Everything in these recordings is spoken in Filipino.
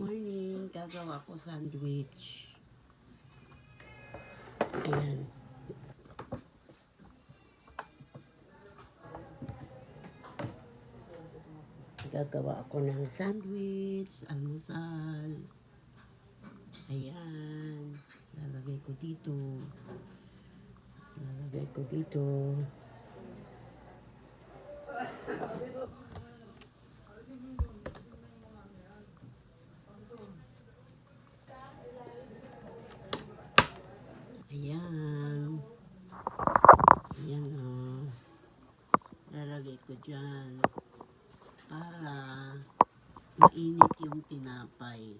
Morning, gagawa ko sandwich. Ayan. Gagawa ako ng sandwich, almusal. Ayan. Lalagay ko dito. Ayan. Ayan o. Lalagay ko dyan para mainit yung tinapay.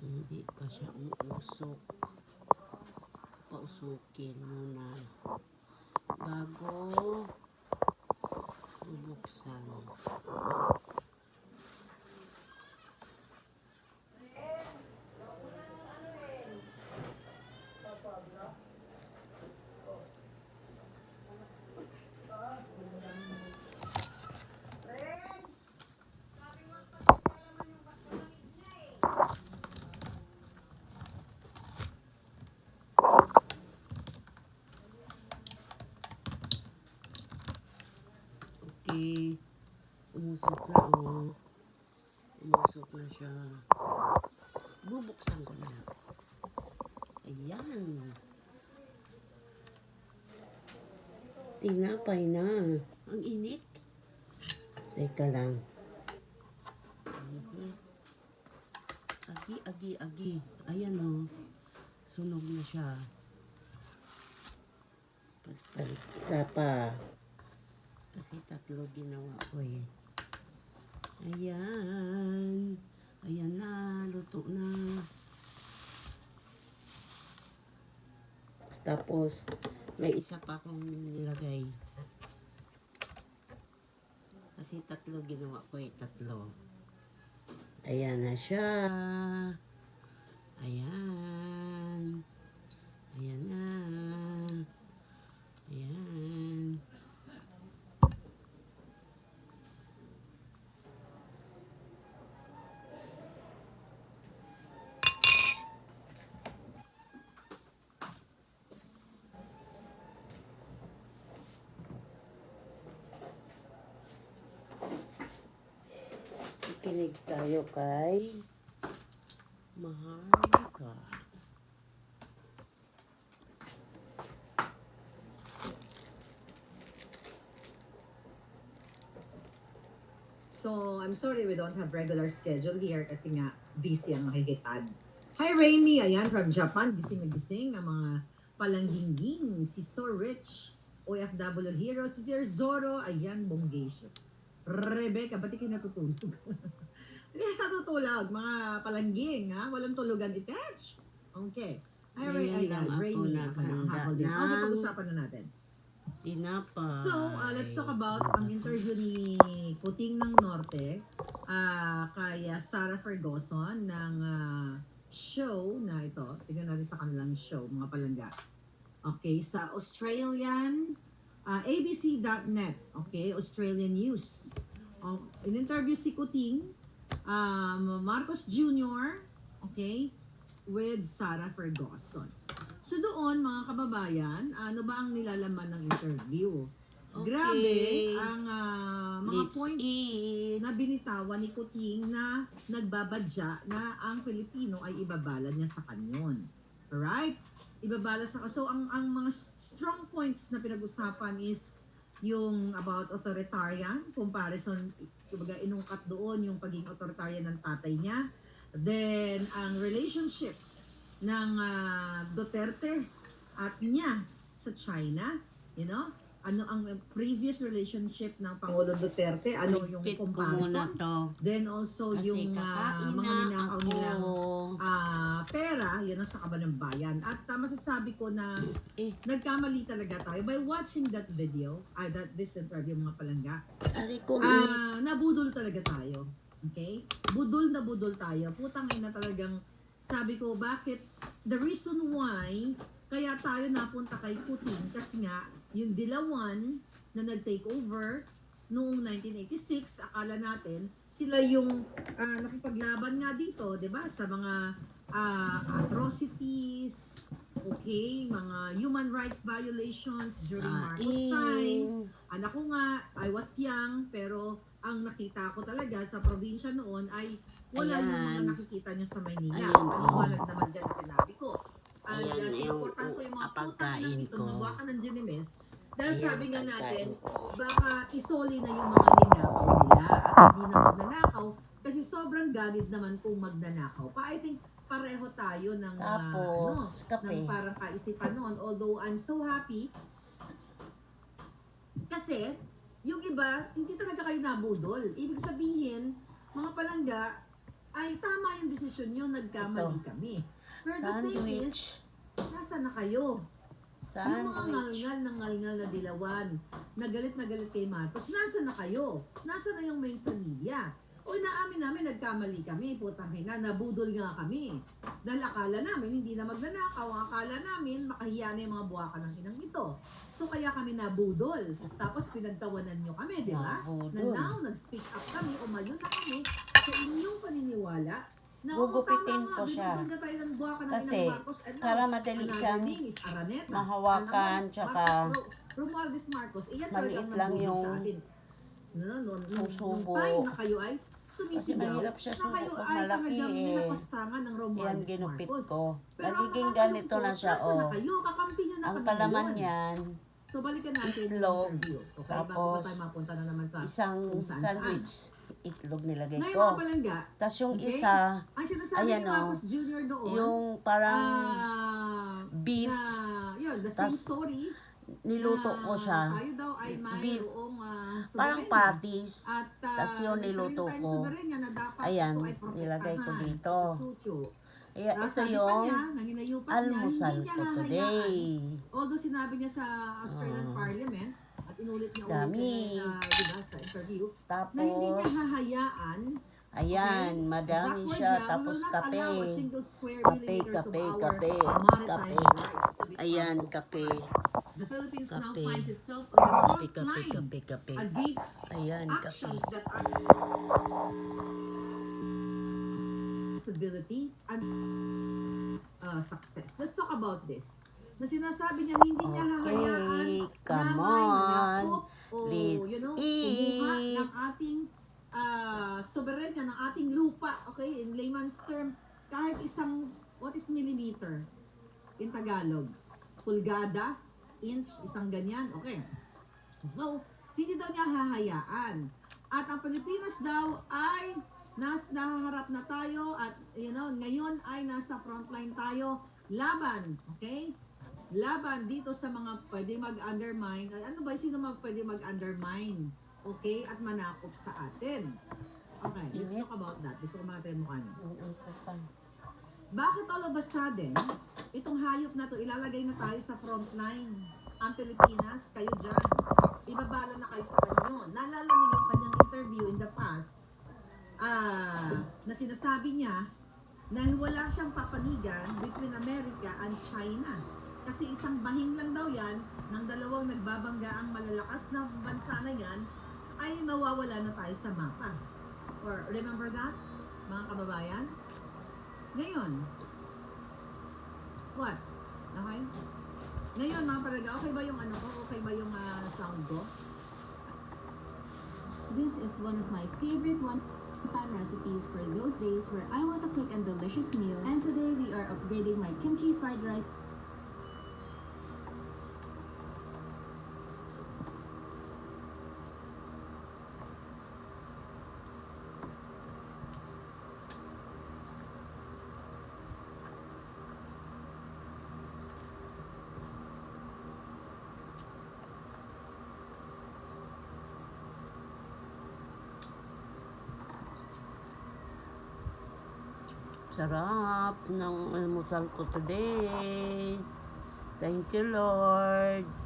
Hindi pa siya uusok. Pausukin muna bago bubuksan. Okay, umusok na oh. Umusok na siya. Bubuksan ko na. Ayan. Tinapay na. Ang init. Teka lang. Agi. Ayan oh. Sunog na siya. Isa pa. Kasi 3 ginawa ko eh. Ayan. Ayan na. Luto na. Tapos, may isa pa akong nilagay. Kasi 3 ginawa ko eh. 3. Ayan na siya. Ayan. Ayan na. Ayan. Kikinig tayo kay Maharlika. So, I'm sorry we don't have regular schedule here kasi nga busy ang makikitad. Hi, Rainy! Ayan, from Japan. Gising na gising ang mga palangging-ging. Si So Rich, OFW Hero. Si Sir Zoro, ayan, bonggacious. Rebecca, ba't kayo natutulog? Hindi natutulog, mga palangging, ha? Walang tulugan attach. Okay. Hi, Ngayon lang ako Rainy. naghanda Okay, ng pag-usapan na natin. tinapay. So, let's talk about ang interview ni Puting ng Norte kay Sarah Ferguson ng show na ito. Tignan natin sa kanilang show, mga palangga. Okay, sa Australian, abc.net, okay, Australian News. In-interview si Puting, Marcos Jr., okay, with Sarah Ferguson. So doon, mga kababayan, ano ba ang nilalaman ng interview? Okay. Grabe ang mga Let's points eat. na binitawan ni Kuting na nagbabadya na ang Pilipino ay ibabala niya sa kanyon. Alright? Ibabala sa... So, ang mga strong points na pinag-usapan is yung about authoritarian, comparison, kumbaga inungkat doon yung pagiging authoritarian ng tatay niya. Then, ang relationship ng Duterte at niya sa China, you know, ano ang previous relationship ng Pangulong Duterte, ano yung Pit ko muna comparison. to. Then also Kasi yung kakain mga na ninakaw ako. nilang pera, yun ang sa kaban ng bayan. At masasabi ko na nagkamali talaga tayo by watching that video, this interview mga palangga. Ari ko, Nabudol talaga tayo. Okay? Budol na budol tayo. Putang ina talagang sabi ko, bakit the reason why kaya tayo napunta kay Putin kasi nga yung Dilawan na nag-take over noong 1986, akala natin sila yung nakipaglaban nga dito, 'di ba? Sa mga atrocities, okay, mga human rights violations during Marcos time. Anak ko nga, I was young, pero ang nakita ko talaga sa probinsya noon ay wala yung mga nakikita nyo sa Maynila. Paliwanag naman dyan sinabi ko. Sinuportan ko yung mga putang ng itong Buwakan ng Ginimes. Dahil sabi nga natin, baka isoli na yung mga ninakaw nila at hindi na magnanakaw kasi sobrang ganid naman kung magnanakaw. I think pareho tayo ng, ng parang kaisipan noon. Although I'm so happy kasi yung iba, hindi talaga kayo nabudol. Ibig sabihin, mga palangga, ay tama yung desisyon nyo, nagkamali kami. Pero the thing is, nasa na kayo? Yung mga ngalngal na Dilawan, na galit kay Marcos, nasa na kayo? Nasa na yung mainstream media? O inaamin namin, nagkamali kami, putang ina, nabudol nga kami. Dahil akala namin, hindi na magnanakaw, ang akala namin, makahiya na yung mga buwakan ng inang ito. So kaya kami nabudol. Tapos pinagtawanan nyo kami, di ba? Na now, nag-speak up kami, umayon na kami sa inyong paniniwala. Gugupitin ko siya. Kasi para madali siyang mahawakan, tsaka maliit lang yung susubo. Kasi mahirap siya subo pag malaki Yan ginupit ko. Nagiging ganito na siya, Ang palaman yan, itlog, tapos isang sandwich. Itlog nilagay ko. Tapos yung isa, ayan yung parang beef. Tapos niluto ko siya. Beef. Parang patties. Tapos yun niluto ko. Ayan, nilagay ko dito. Ayan, ito yung almusal ko today. Although sinabi niya sa Australian Parliament, inulit niya dami. Sa interview, tapos, na hindi niya hahayaan. Ayan, madami siya. Tapos kape. Kape. Ayan, kape. The Philippines now Kape. finds itself on the front line Kape. against Ayan, kape. actions that are stability and success. Let's talk about this. Na sinasabi niya hindi niya hahayaan come on. Let's eat. ng ating soberanya, ng ating lupa. Okay, in layman's term, kahit isang, what is millimeter in Tagalog? Pulgada, inch, isang ganyan. Okay. So, hindi daw niya hahayaan. At ang Pilipinas daw ay nahaharap na tayo at ngayon ay nasa frontline tayo laban. Okay? Laban dito sa mga pwede mag-undermine. Ano ba? Sino mga pwede mag-undermine? Okay? At manakop sa atin. Okay, let's talk about that. Gusto ko makita yung mukha niyo. Bakit all of a sudden, itong hayop na to, ilalagay na tayo sa frontline? Ang Pilipinas, kayo dyan, ibabala na kayo sa kanyo. Naalala niyo yung kanyang interview in the past, na sinasabi niya na wala siyang papanigan between America and China. Kasi isang bahing lang daw yan ng dalawang nagbabanggaang malalakas na bansa na yan ay mawawala na tayo sa mapa. Or remember that, mga kababayan? Ngayon, what? Okay? Ngayon, mga paraga, okay ba yung okay ba yung sound ko? This is one of my favorite one-pan recipes for those days where I want to cook a delicious meal. And today we are upgrading my kimchi fried rice. Sarap ng almusal ko today. Thank you, Lord.